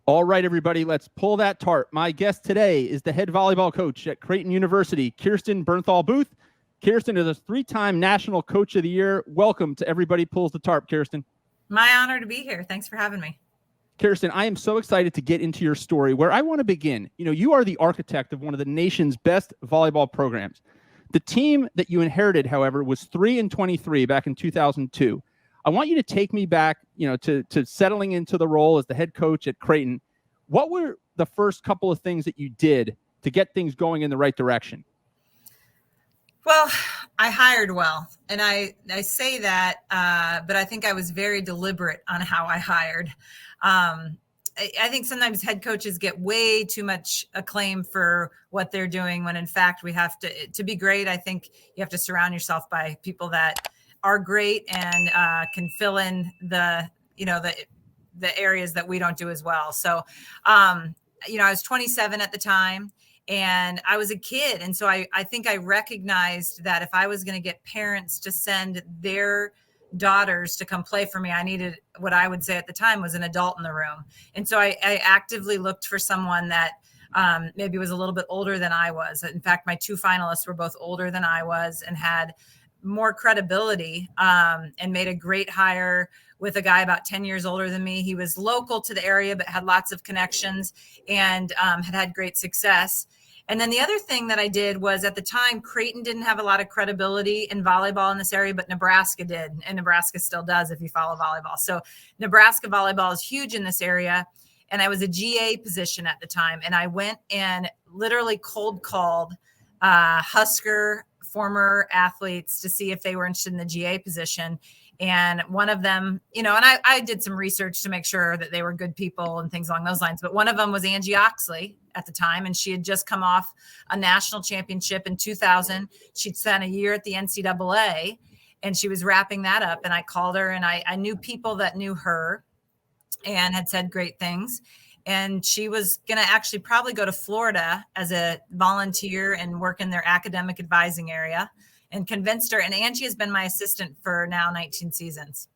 All right, everybody, let's pull that tarp. My guest today is the head volleyball coach at Creighton University, Kirsten Bernthal Booth. Kirsten is a 3-time National Coach of the Year. Welcome to Everybody Pulls the Tarp, Kirsten. My honor to be here. Thanks for having me. Kirsten, I am so excited to get into your story. Where I want to begin, you are the architect of one of the nation's best volleyball programs. The team that you inherited, however, was 3-23 back in 2002. I want you to take me back, to settling into the role as the head coach at Creighton. What were the first couple of things that you did to get things going in the right direction? Well, I hired well, and I say that, but I think I was very deliberate on how I hired. I think sometimes head coaches get way too much acclaim for what they're doing when in fact we have to be great. I think you have to surround yourself by people that are great and can fill in the areas that we don't do as well. So, I was 27 at the time and I was a kid. And so I think I recognized that if I was going to get parents to send their daughters to come play for me, I needed what I would say at the time was an adult in the room. And so I actively looked for someone that maybe was a little bit older than I was. In fact, my 2 finalists were both older than I was and had more credibility, and made a great hire with a guy about 10 years older than me. He was local to the area, but had lots of connections and had great success. And then the other thing that I did was at the time, Creighton didn't have a lot of credibility in volleyball in this area, but Nebraska did. And Nebraska still does if you follow volleyball. So Nebraska volleyball is huge in this area. And I was a GA position at the time. And I went and literally cold called Husker former athletes to see if they were interested in the GA position. And one of them, and I did some research to make sure that they were good people and things along those lines. But one of them was Angie Oxley at the time. And she had just come off a national championship in 2000. She'd spent a year at the NCAA and she was wrapping that up. And I called her and I knew people that knew her and had said great things. And she was going to actually probably go to Florida as a volunteer and work in their academic advising area, and convinced her. And Angie has been my assistant for now 19 seasons.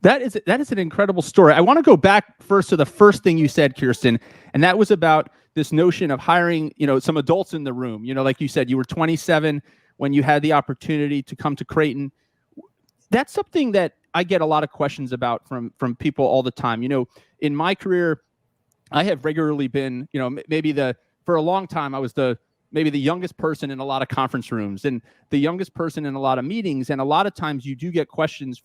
That is an incredible story. I want to go back first to the first thing you said, Kirsten, and that was about this notion of hiring, some adults in the room. Like you said, you were 27 when you had the opportunity to come to Creighton. That's something that I get a lot of questions about from people all the time. In my career, I have regularly been, for a long time, I was maybe the youngest person in a lot of conference rooms and the youngest person in a lot of meetings. And a lot of times you do get questions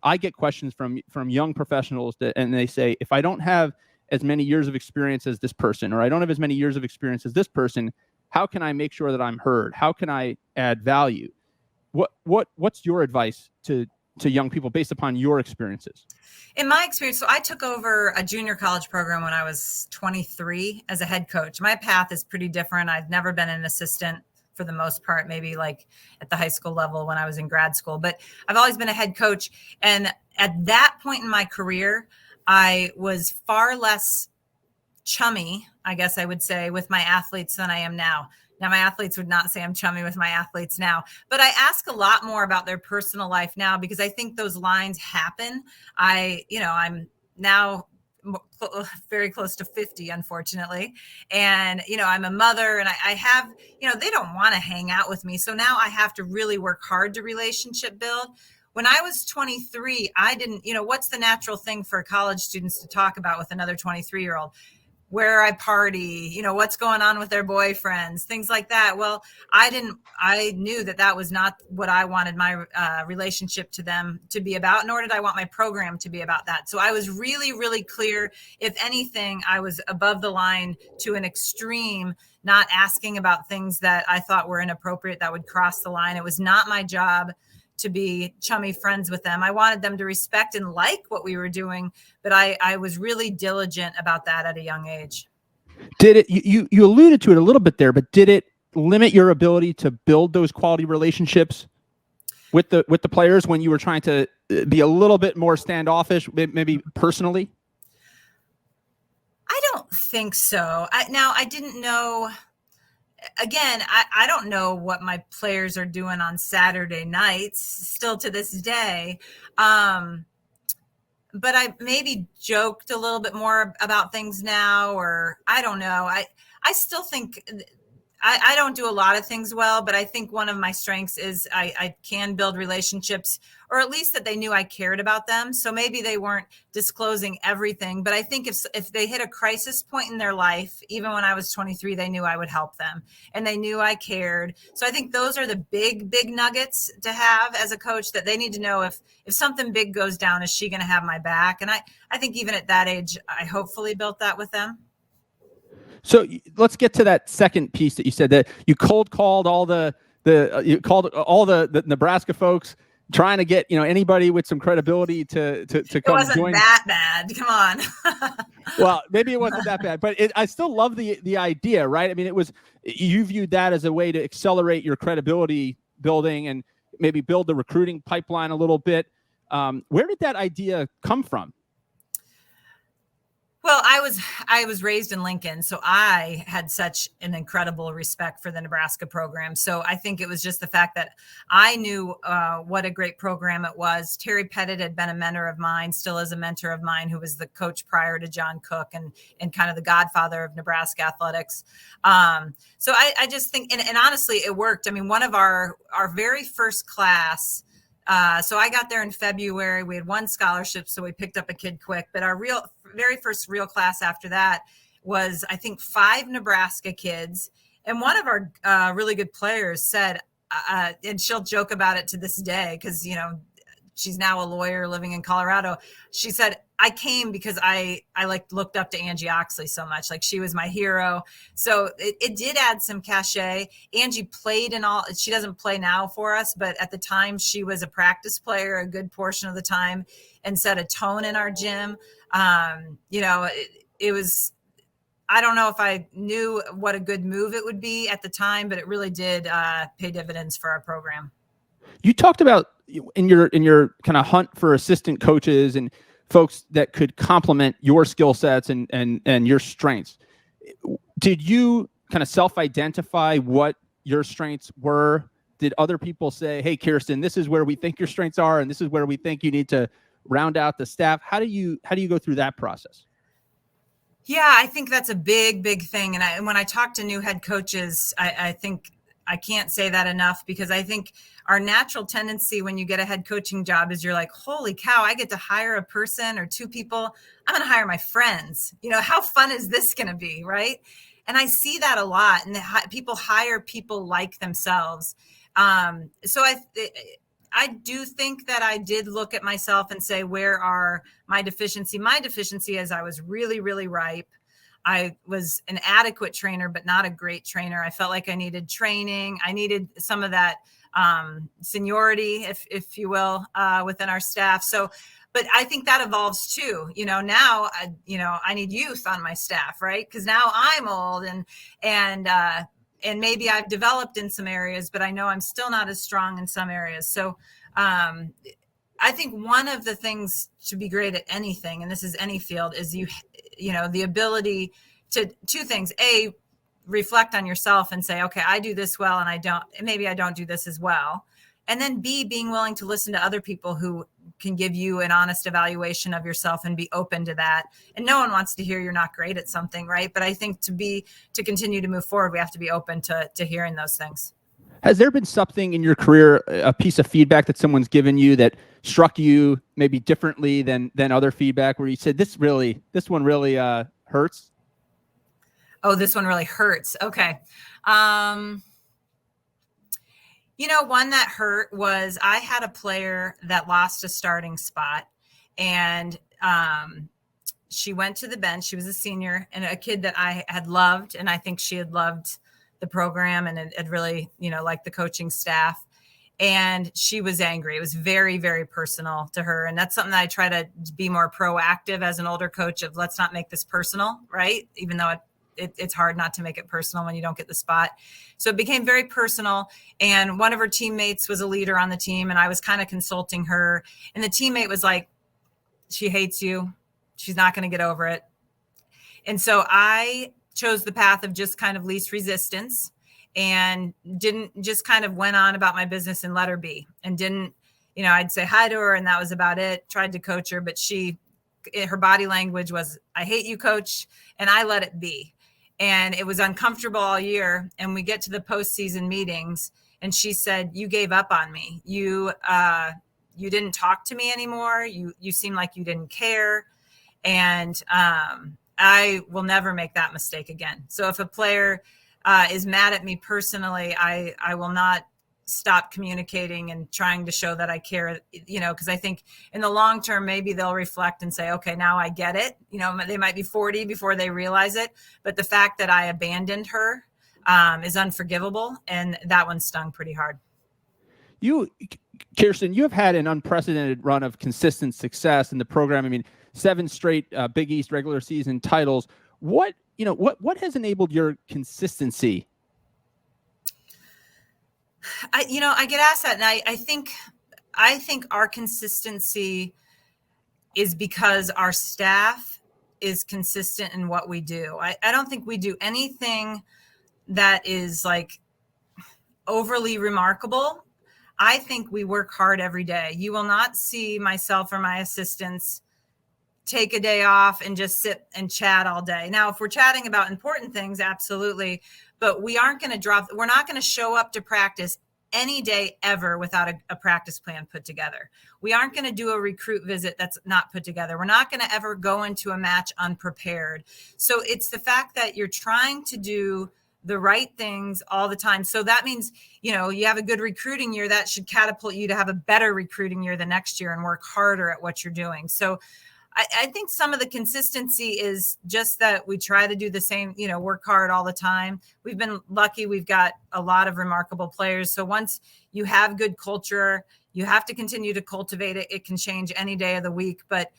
I get questions from young professionals and they say, if I don't have as many years of experience as this person, or I don't have as many years of experience as this person, how can I make sure that I'm heard? How can I add value? What's your advice to young people based upon your experiences? In my experience, so I took over a junior college program when I was 23 as a head coach. My path is pretty different. I've never been an assistant for the most part, maybe like at the high school level when I was in grad school, but I've always been a head coach. And at that point in my career, I was far less chummy, I guess I would say, with my athletes than I am now. Now, my athletes would not say I'm chummy with my athletes now, but I ask a lot more about their personal life now because I think those lines happen. I'm now very close to 50, unfortunately. And, I'm a mother and I have, they don't want to hang out with me. So now I have to really work hard to relationship build. When I was 23, I didn't, what's the natural thing for college students to talk about with another 23-year-old? Where I party, what's going on with their boyfriends, things like that. Well, I knew that was not what I wanted my relationship to them to be about, nor did I want my program to be about that. So I was really, really clear. If anything, I was above the line to an extreme, not asking about things that I thought were inappropriate that would cross the line. It was not my job to be chummy friends with them. I wanted them to respect and like what we were doing, but I was really diligent about that at a young age. Did it, you alluded to it a little bit there, but did it limit your ability to build those quality relationships with the players when you were trying to be a little bit more standoffish, maybe personally? I don't think so. I didn't know. Again, I don't know what my players are doing on Saturday nights still to this day. but I maybe joked a little bit more about things now, or I don't know. I still think I don't do a lot of things well, but I think one of my strengths is I can build relationships, or at least that they knew I cared about them. So maybe they weren't disclosing everything, but I think if they hit a crisis point in their life, even when I was 23, they knew I would help them and they knew I cared. So I think those are the big nuggets to have as a coach, that they need to know if something big goes down, is she going to have my back? And I think even at that age, I hopefully built that with them. So let's get to that second piece that you said, that you cold called all the Nebraska folks, trying to get anybody with some credibility to come join. It wasn't that bad. Come on. Well, maybe it wasn't that bad, but I still love the idea, right? I mean, you viewed that as a way to accelerate your credibility building and maybe build the recruiting pipeline a little bit. Where did that idea come from? Well, I was raised in Lincoln, so I had such an incredible respect for the Nebraska program. So I think it was just the fact that I knew what a great program it was. Terry Pettit had been a mentor of mine, still is a mentor of mine, who was the coach prior to John Cook and kind of the godfather of Nebraska athletics. So I just think, and honestly, it worked. I mean, one of our very first class, so I got there in February. We had one scholarship, so we picked up a kid quick. But our very first real class after that was, I think, 5 Nebraska kids. And one of our really good players said, and she'll joke about it to this day, because, she's now a lawyer living in Colorado. She said, I came because I looked up to Angie Oxley so much. Like, she was my hero. So it did add some cachet. Angie played in all, she doesn't play now for us, but at the time she was a practice player a good portion of the time and set a tone in our gym. It was, I don't know if I knew what a good move it would be at the time, but it really did pay dividends for our program. You talked about in your kind of hunt for assistant coaches and folks that could complement your skill sets and your strengths. Did you kind of self-identify what your strengths were? Did other people say, hey, Kirsten, this is where we think your strengths are, and this is where we think you need to round out the staff? How do you go through that process? Yeah, I think that's a big thing. And when I talk to new head coaches, I think I can't say that enough, because I think our natural tendency when you get a head coaching job is you're like, holy cow, I get to hire a person or 2 people. I'm going to hire my friends. How fun is this going to be? Right. And I see that a lot. And people hire people like themselves. So I do think that I did look at myself and say, where are my deficiency? My deficiency is I was really, really ripe. I was an adequate trainer, but not a great trainer. I felt like I needed training. I needed some of that seniority, if you will, within our staff. So, but I think that evolves too. Now, I need youth on my staff, right? Because now I'm old and maybe I've developed in some areas, but I know I'm still not as strong in some areas. So I think one of the things to be great at anything, and this is any field, is the ability to 2 things. A, reflect on yourself and say, okay, I do this well, and maybe I don't do this as well. And then B, being willing to listen to other people who can give you an honest evaluation of yourself and be open to that. And no one wants to hear you're not great at something, right? But I think to continue to move forward, we have to be open to hearing those things. Has there been something in your career, a piece of feedback that someone's given you that struck you maybe differently than other feedback, where you said, this one really hurts? Oh, this one really hurts. Okay. One that hurt was I had a player that lost a starting spot, and she went to the bench. She was a senior, and a kid that I had loved, and I think she had loved the program and had really, liked the coaching staff. And she was angry. It was very, very personal to her. And that's something that I try to be more proactive as an older coach of, let's not make this personal, right? Even though it's hard not to make it personal when you don't get the spot. So it became very personal. And one of her teammates was a leader on the team, and I was kind of consulting her. And the teammate was like, she hates you. She's not going to get over it. And so I chose the path of just kind of least resistance, and just kind of went on about my business and let her be, and didn't, I'd say hi to her and that was about it. Tried to coach her, but she her body language was, I hate you, coach. And I let it be. And it was uncomfortable all year. And we get to the postseason meetings and she said, you gave up on me. You didn't talk to me anymore. You seem like you didn't care. And I will never make that mistake again. So if a player is mad at me personally, I will not stop communicating and trying to show that I care, because I think in the long term, maybe they'll reflect and say, okay, now I get it. They might be 40 before they realize it. But the fact that I abandoned her is unforgivable. And that one stung pretty hard. Kirsten, you have had an unprecedented run of consistent success in the program. I mean, 7 straight Big East regular season titles. What has enabled your consistency? I get asked that, and I think our consistency is because our staff is consistent in what we do. I don't think we do anything that is like overly remarkable. I think we work hard every day. You will not see myself or my assistants take a day off and just sit and chat all day. Now, if we're chatting about important things, absolutely. But we're not going to show up to practice any day ever without a practice plan put together. We aren't going to do a recruit visit that's not put together. We're not going to ever go into a match unprepared. So it's the fact that you're trying to do the right things all the time. So that means, you have a good recruiting year that should catapult you to have a better recruiting year the next year and work harder at what you're doing. So I think some of the consistency is just that we try to do the same, work hard all the time. We've been lucky. We've got a lot of remarkable players. So once you have good culture, you have to continue to cultivate it. It can change any day of the week. But,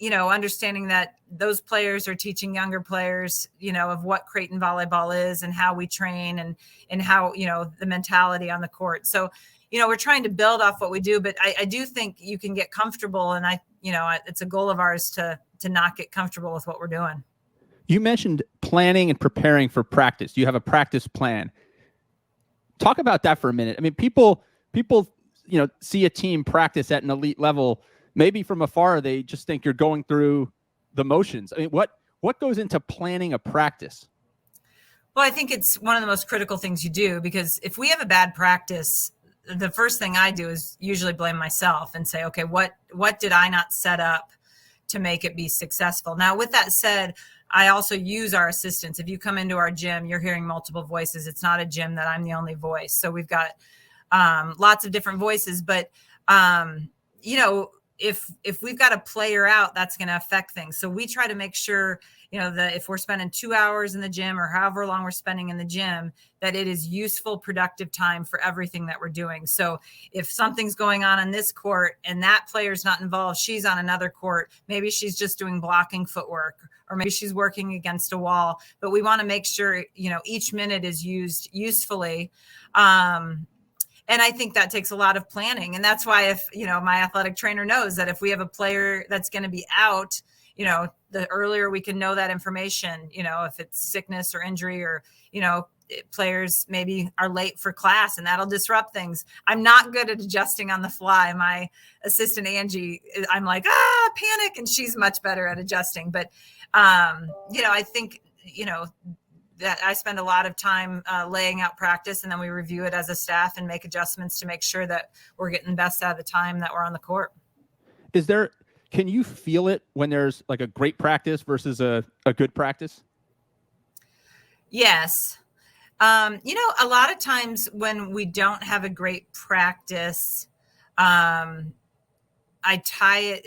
understanding that those players are teaching younger players, of what Creighton Volleyball is and how we train and how, the mentality on the court. So, we're trying to build off what we do, but I do think you can get comfortable. And it's a goal of ours to not get comfortable with what we're doing. You mentioned planning and preparing for practice. You have a practice plan. Talk about that for a minute. I mean, people, see a team practice at an elite level. Maybe from afar, they just think you're going through the motions. I mean, what goes into planning a practice? Well, I think it's one of the most critical things you do, because if we have a bad practice, the first thing I do is usually blame myself and say, okay, what did I not set up to make it be successful? Now, with that said, I also use our assistants. If you come into our gym, you're hearing multiple voices. It's not a gym that I'm the only voice. So we've got lots of different voices, but if we've got a player out, that's going to affect things. So we try to make sure, that if we're spending 2 hours in the gym or however long we're spending in the gym, that it is useful, productive time for everything that we're doing. So if something's going on this court and that player's not involved, she's on another court, maybe she's just doing blocking footwork, or maybe she's working against a wall, but we want to make sure, each minute is used usefully. And I think that takes a lot of planning. And that's why if, my athletic trainer knows that if we have a player that's going to be out, the earlier we can know that information, if it's sickness or injury or, players maybe are late for class and that'll disrupt things. I'm not good at adjusting on the fly. My assistant, Angie, I'm like, panic. And she's much better at adjusting. But, I think, that I spend a lot of time laying out practice, and then we review it as a staff and make adjustments to make sure that we're getting the best out of the time that we're on the court. Can you feel it when there's like a great practice versus a good practice? Yes. A lot of times when we don't have a great practice, I tie it,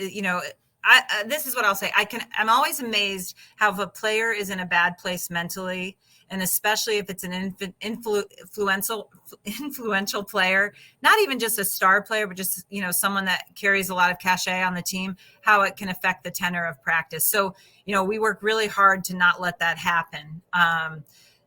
this is what I'll say. I'm always amazed how if a player is in a bad place mentally, and especially if it's an influential player, not even just a star player, but just, someone that carries a lot of cachet on the team, how it can affect the tenor of practice. So, we work really hard to not let that happen.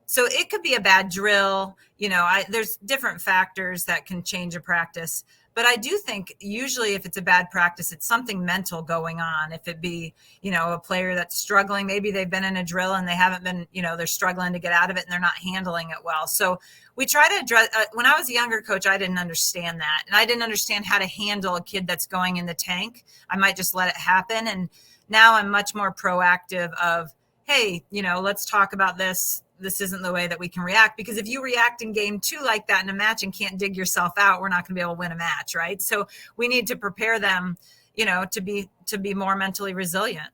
So it could be a bad drill. There's different factors that can change a practice. But I do think usually if it's a bad practice, it's something mental going on. If it be, a player that's struggling, maybe they've been in a drill and they haven't been, they're struggling to get out of it and they're not handling it well. So we try to address, when I was a younger coach, I didn't understand that. And I didn't understand how to handle a kid that's going in the tank. I might just let it happen. And Now I'm much more proactive of, hey, let's talk about this. This isn't the way that we can react, because if you react in game 2 like that in a match and can't dig yourself out, we're not going to be able to win a match, right? So we need to prepare them, to be more mentally resilient.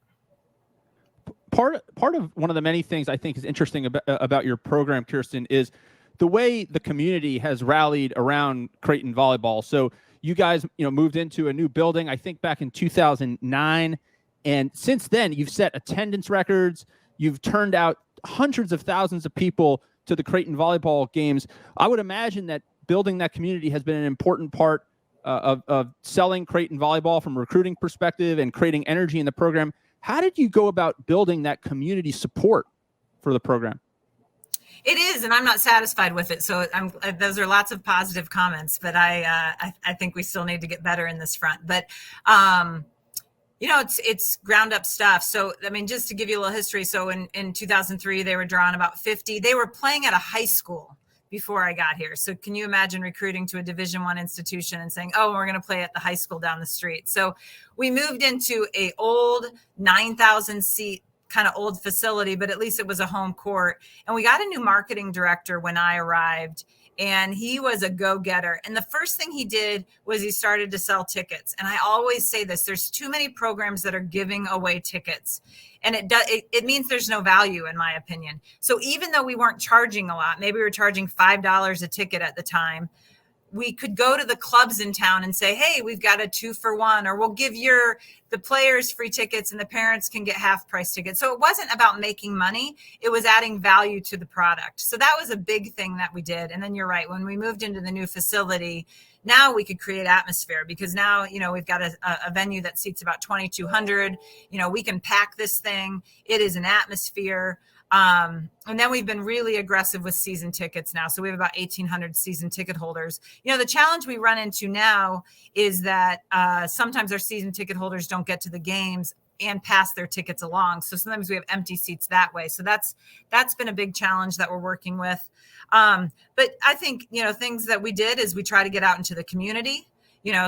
Part of one of the many things I think is interesting about your program, Kirsten, is the way the community has rallied around Creighton Volleyball. So you guys, moved into a new building, I think back in 2009. And since then, you've set attendance records. You've turned out hundreds of thousands of people to the Creighton Volleyball games. I would imagine that building that community has been an important part of selling Creighton Volleyball from a recruiting perspective and creating energy in the program. How did you go about building that community support for the program? It is, and I'm not satisfied with it. So those are lots of positive comments, but I think we still need to get better in this front. But it's ground up stuff. So just to give you a little history. So in 2003, they were drawing about 50. They were playing at a high school before I got here. So can you imagine recruiting to a Division I institution and saying, oh, we're going to play at the high school down the street? So we moved into a old 9,000 seat kind of old facility, but at least it was a home court. And we got a new marketing director when I arrived, and he was a go-getter. And the first thing he did was he started to sell tickets. And I always say this, there's too many programs that are giving away tickets. And it means there's no value, in my opinion. So even though we weren't charging a lot, maybe we were charging $5 a ticket at the time, we could go to the clubs in town and say, hey, we've got a 2-for-1, or we'll give the players free tickets and the parents can get half price tickets. So it wasn't about making money. It was adding value to the product. So that was a big thing that we did. And then you're right. When we moved into the new facility, now we could create atmosphere, because now, we've got a venue that seats about 2,200. We can pack this thing. It is an atmosphere. And then we've been really aggressive with season tickets now. So we have about 1,800 season ticket holders. The challenge we run into now is that sometimes our season ticket holders don't get to the games and pass their tickets along. So sometimes we have empty seats that way. So that's been a big challenge that we're working with. But I think, things that we did is we try to get out into the community.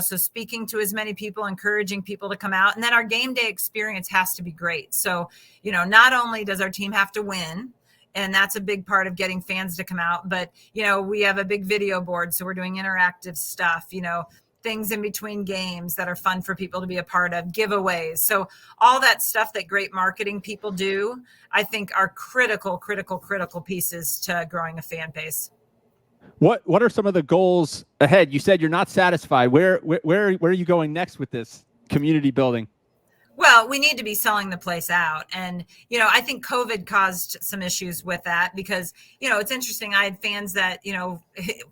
So speaking to as many people, encouraging people to come out. And then our game day experience has to be great. So, not only does our team have to win, and that's a big part of getting fans to come out, but, we have a big video board. So we're doing interactive stuff, things in between games that are fun for people to be a part of, giveaways. So all that stuff that great marketing people do, I think are critical pieces to growing a fan base. What are some of the goals ahead? You said you're not satisfied. Where are you going next with this community building? Well, we need to be selling the place out. And, I think COVID caused some issues with that because, it's interesting. I had fans that,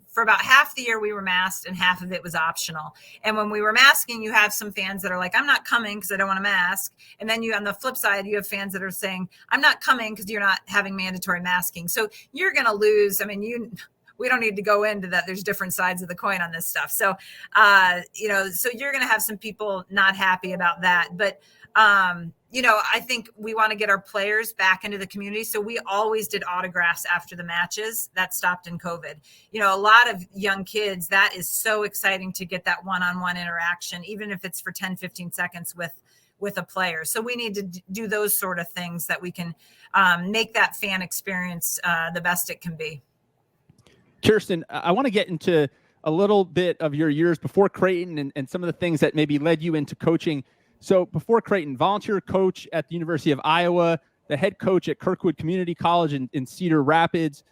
for about half the year we were masked and half of it was optional. And when we were masking, you have some fans that are like, I'm not coming because I don't want to mask. And then on the flip side, you have fans that are saying, I'm not coming because you're not having mandatory masking. So you're going to lose. We don't need to go into that. There's different sides of the coin on this stuff. So, so you're going to have some people not happy about that. But, I think we want to get our players back into the community. So we always did autographs after the matches. That stopped in COVID. A lot of young kids, that is so exciting to get that one-on-one interaction, even if it's for 10, 15 seconds with a player. So we need to do those sort of things that we can make that fan experience the best it can be. Kirsten, I want to get into a little bit of your years before Creighton and some of the things that maybe led you into coaching. So before Creighton, volunteer coach at the University of Iowa, the head coach at Kirkwood Community College in Cedar Rapids.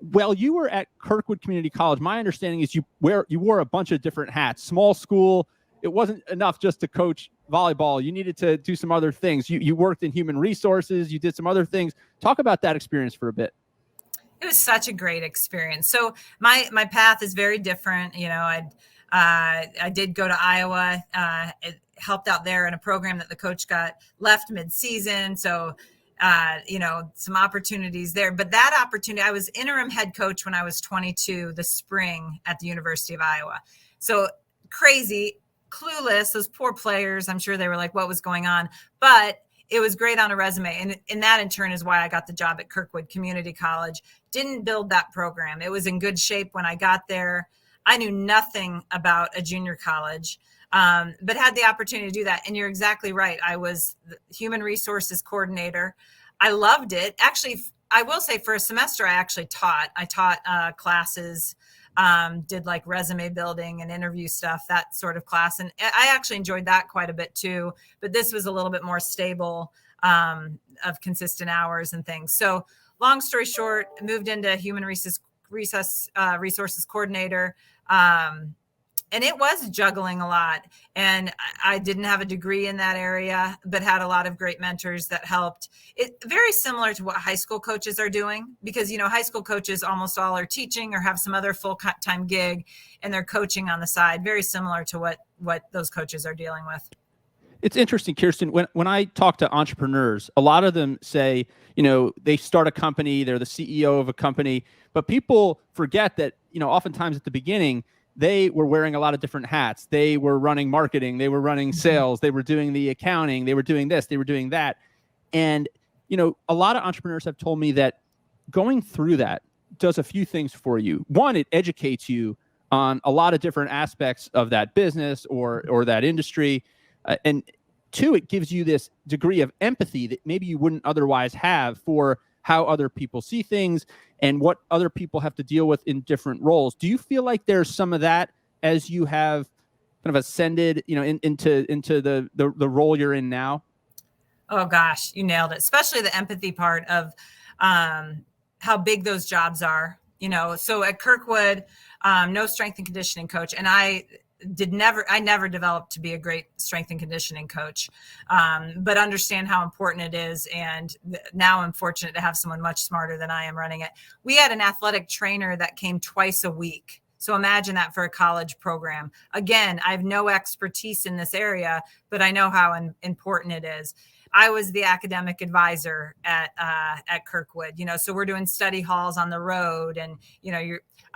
While you were at Kirkwood Community College, my understanding is you wore a bunch of different hats. Small school, it wasn't enough just to coach volleyball. You needed to do some other things. You worked in human resources. You did some other things. Talk about that experience for a bit. It was such a great experience. So my path is very different. I did go to Iowa, helped out there in a program that the coach got left mid-season. So, some opportunities there. But that opportunity, I was interim head coach when I was 22, the spring at the University of Iowa. So crazy, clueless, those poor players. I'm sure they were like, what was going on? But it was great on a resume. And that in turn is why I got the job at Kirkwood Community College. Didn't build that program. It was in good shape when I got there. I knew nothing about a junior college. but had the opportunity to do that. And you're exactly right. I was the human resources coordinator. I loved it. Actually, I will say for a semester, I taught classes, did like resume building and interview stuff, that sort of class. And I actually enjoyed that quite a bit too, but this was a little bit more stable, of consistent hours and things. So long story short, moved into human resources coordinator. And it was juggling a lot. And I didn't have a degree in that area, but had a lot of great mentors that helped. It very similar to what high school coaches are doing, because, high school coaches almost all are teaching or have some other full-time gig, and they're coaching on the side. Very similar to what those coaches are dealing with. It's interesting, Kirsten, when I talk to entrepreneurs, a lot of them say, they start a company, they're the CEO of a company, but people forget that, oftentimes at the beginning, they were wearing a lot of different hats. They were running marketing, they were running sales, they were doing the accounting, they were doing this, they were doing that. And, a lot of entrepreneurs have told me that going through that does a few things for you. One, it educates you on a lot of different aspects of that business or that industry. And two, it gives you this degree of empathy that maybe you wouldn't otherwise have for how other people see things and what other people have to deal with in different roles. Do you feel like there's some of that as you have kind of ascended, into the role you're in now? Oh gosh, you nailed it. Especially the empathy part of how big those jobs are. So at Kirkwood, no strength and conditioning coach, and I never developed to be a great strength and conditioning coach, but understand how important it is. And now I'm fortunate to have someone much smarter than I am running it. We had an athletic trainer that came twice a week. So imagine that for a college program. Again, I have no expertise in this area, but I know how important it is. I was the academic advisor at Kirkwood, so we're doing study halls on the road, and,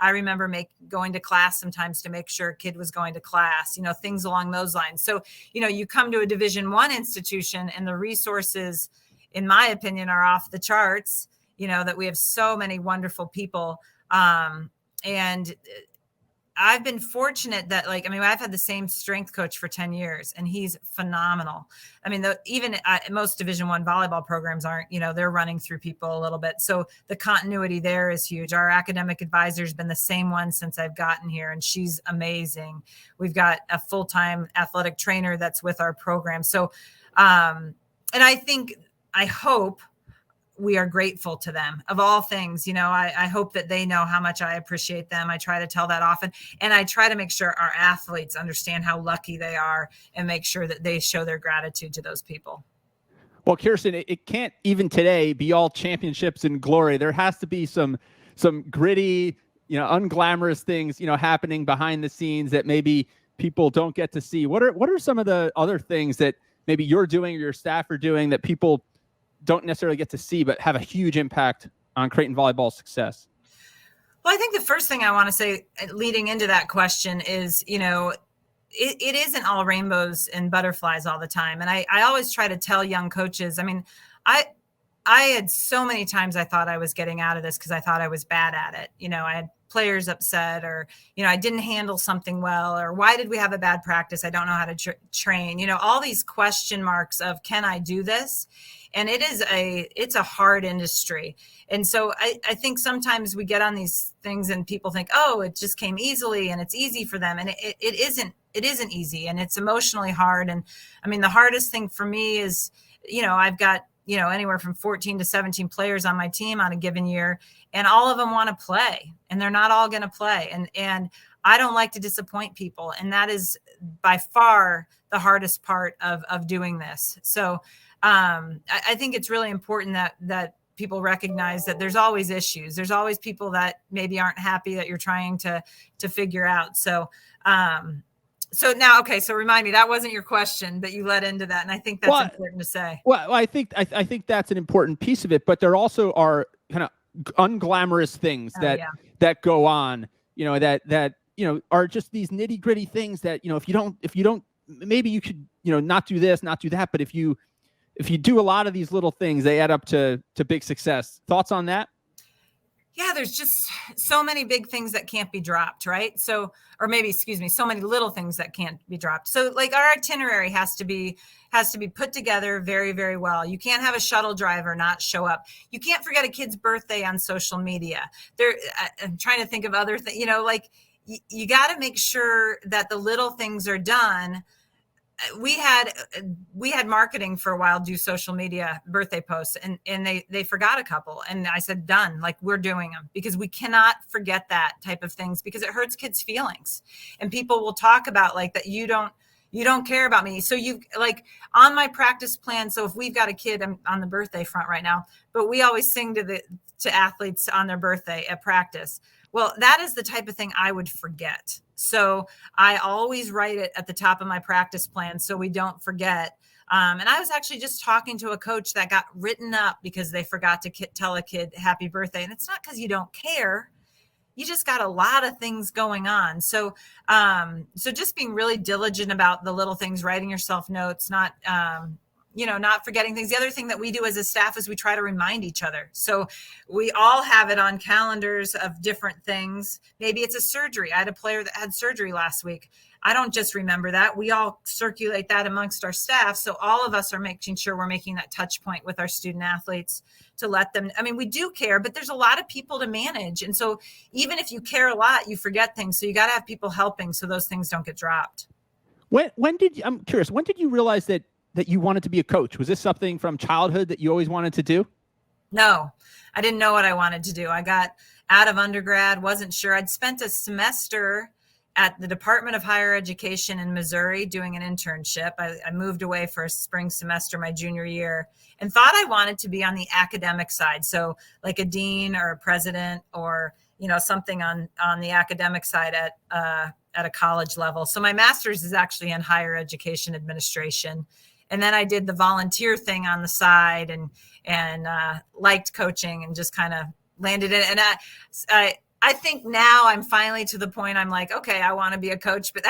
I remember going to class sometimes to make sure a kid was going to class, things along those lines. So, you come to a Division I institution and the resources, in my opinion, are off the charts, that we have so many wonderful people. And I've been fortunate that I've had the same strength coach for 10 years and he's phenomenal. Even most Division I volleyball programs aren't, they're running through people a little bit. So the continuity there is huge. Our academic advisor has been the same one since I've gotten here, and she's amazing. We've got a full-time athletic trainer that's with our program. So, and I hope we are grateful to them of all things. I hope that they know how much I appreciate them. I try to tell that often. And I try to make sure our athletes understand how lucky they are and make sure that they show their gratitude to those people. Well, Kirsten, it can't even today be all championships and glory. There has to be some gritty, unglamorous things, happening behind the scenes that maybe people don't get to see. What are some of the other things that maybe you're doing or your staff are doing that people don't necessarily get to see, but have a huge impact on Creighton Volleyball's success? Well, I think the first thing I want to say leading into that question is, it isn't all rainbows and butterflies all the time. And I always try to tell young coaches, I had so many times I thought I was getting out of this because I thought I was bad at it. I had players upset, or, I didn't handle something well, or why did we have a bad practice? I don't know how to train, all these question marks of, can I do this? And it's a hard industry. And so I think sometimes we get on these things and people think, oh, it just came easily and it's easy for them. And it isn't easy, and it's emotionally hard. And the hardest thing for me is, I've got, anywhere from 14 to 17 players on my team on a given year, and all of them want to play, and they're not all going to play. And I don't like to disappoint people. And that is by far the hardest part of doing this. So I think it's really important that people recognize that there's always issues. There's always people that maybe aren't happy that you're trying to figure out. So now, okay. So remind me, that wasn't your question, but you led into that. And I think that's important to say. Well, I think that's an important piece of it, but there also are kind of unglamorous things that go on, that are just these nitty gritty things that, if you don't, maybe you could, not do this, not do that. But if you do a lot of these little things, they add up to big success. Thoughts on that? Yeah, there's just so many big things that can't be dropped, right? So, or maybe, excuse me, so many little things that can't be dropped. So like our itinerary has to be put together very, very well. You can't have a shuttle driver not show up. You can't forget a kid's birthday on social media. I'm trying to think of other things, like you got to make sure that the little things are done. We had marketing for a while do social media birthday posts, and they forgot a couple, and I said, done, like we're doing them, because we cannot forget that type of things, because it hurts kids' feelings, and people will talk about like that you don't care about me. So you like on my practice plan. So if we've got a kid, I'm on the birthday front right now, but we always sing to athletes on their birthday at practice. Well, that is the type of thing I would forget. So I always write it at the top of my practice plan so we don't forget. And I was actually just talking to a coach that got written up because they forgot to tell a kid happy birthday. And it's not because you don't care. You just got a lot of things going on. So just being really diligent about the little things, writing yourself notes, not forgetting things. The other thing that we do as a staff is we try to remind each other. So we all have it on calendars of different things. Maybe it's a surgery. I had a player that had surgery last week. I don't just remember that. We all circulate that amongst our staff. So all of us are making sure we're making that touch point with our student athletes to let them, we do care, but there's a lot of people to manage. And so even if you care a lot, you forget things. So you got to have people helping so those things don't get dropped. I'm curious, when did you realize that you wanted to be a coach? Was this something from childhood that you always wanted to do? No, I didn't know what I wanted to do. I got out of undergrad, wasn't sure. I'd spent a semester at the Department of Higher Education in Missouri doing an internship. I moved away for a spring semester my junior year and thought I wanted to be on the academic side. So like a dean or a president or, something on the academic side at a college level. So my master's is actually in higher education administration. And then I did the volunteer thing on the side and liked coaching and just kind of landed in it. And I think now I'm finally to the point I'm like, okay, I want to be a coach. But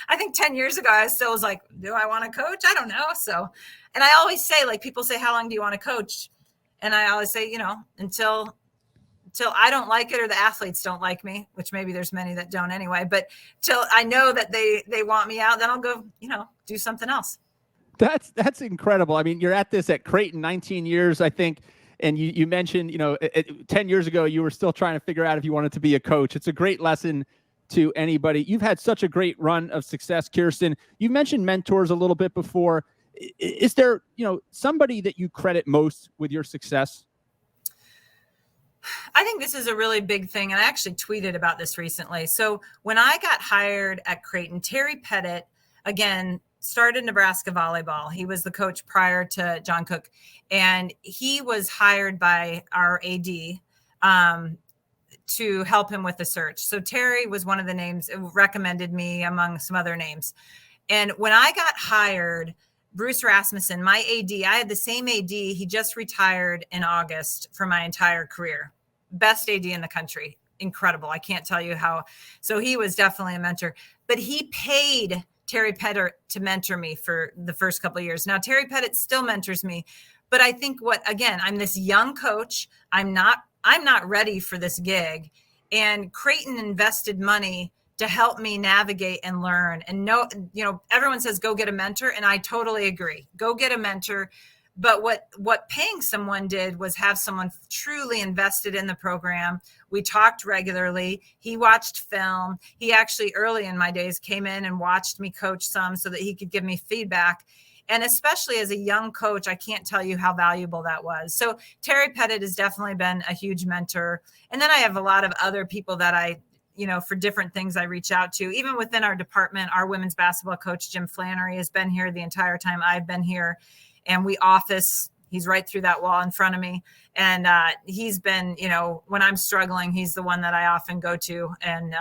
I think 10 years ago, I still was like, do I want to coach? I don't know. So, and I always say, like, people say, how long do you want to coach? And I always say, until I don't like it or the athletes don't like me, which maybe there's many that don't anyway, but till I know that they want me out, then I'll go, do something else. That's incredible. You're at this at Creighton 19 years, I think. And you mentioned, 10 years ago, you were still trying to figure out if you wanted to be a coach. It's a great lesson to anybody. You've had such a great run of success, Kirsten. You mentioned mentors a little bit before. Is there, somebody that you credit most with your success? I think this is a really big thing. And I actually tweeted about this recently. So when I got hired at Creighton, Terry Pettit, again, started Nebraska volleyball. He was the coach prior to John Cook, and he was hired by our AD to help him with the search. So Terry was one of the names, recommended me among some other names. And when I got hired, Bruce Rasmussen, my AD, I had the same AD. He just retired in August for my entire career. Best AD in the country. Incredible. I can't tell you how. So he was definitely a mentor, but he paid Terry Pettit to mentor me for the first couple of years. Now, Terry Pettit still mentors me, but I think I'm this young coach. I'm not ready for this gig. And Creighton invested money to help me navigate and learn. And everyone says, go get a mentor. And I totally agree. Go get a mentor. But what paying someone did was have someone truly invested in the program. We talked regularly. He watched film. He actually, early in my days, came in and watched me coach some so that he could give me feedback. And especially as a young coach, I can't tell you how valuable that was. So Terry Pettit has definitely been a huge mentor. And then I have a lot of other people that I, for different things I reach out to. Even within our department, our women's basketball coach, Jim Flannery, has been here the entire time I've been here. And we office, he's right through that wall in front of me. And he's been, when I'm struggling, he's the one that I often go to. And,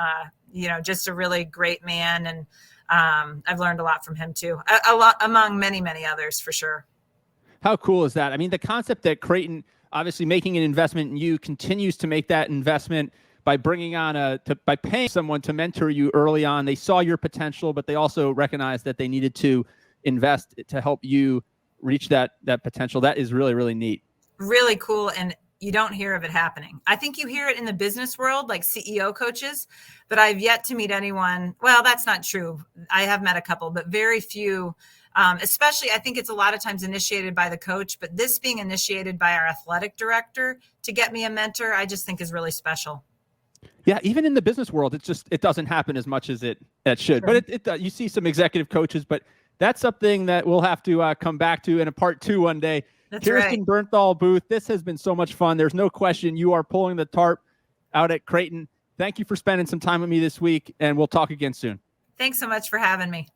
just a really great man. And I've learned a lot from him too. A lot among many, many others for sure. How cool is that? The concept that Creighton, obviously making an investment in you, continues to make that investment by bringing on by paying someone to mentor you early on. They saw your potential, but they also recognized that they needed to invest to help you reach that potential. That is really, really neat. Really cool. And you don't hear of it happening. I think you hear it in the business world, like CEO coaches, but I've yet to meet anyone. Well, that's not true. I have met a couple, but very few. Especially, I think it's a lot of times initiated by the coach, but this being initiated by our athletic director to get me a mentor, I just think is really special. Yeah, even in the business world, it doesn't happen as much as it should. Sure. But you see some executive coaches, but that's something that we'll have to come back to in a part 2 one day. That's Kirsten right. Bernthal Booth, this has been so much fun. There's no question you are pulling the tarp out at Creighton. Thank you for spending some time with me this week, and we'll talk again soon. Thanks so much for having me.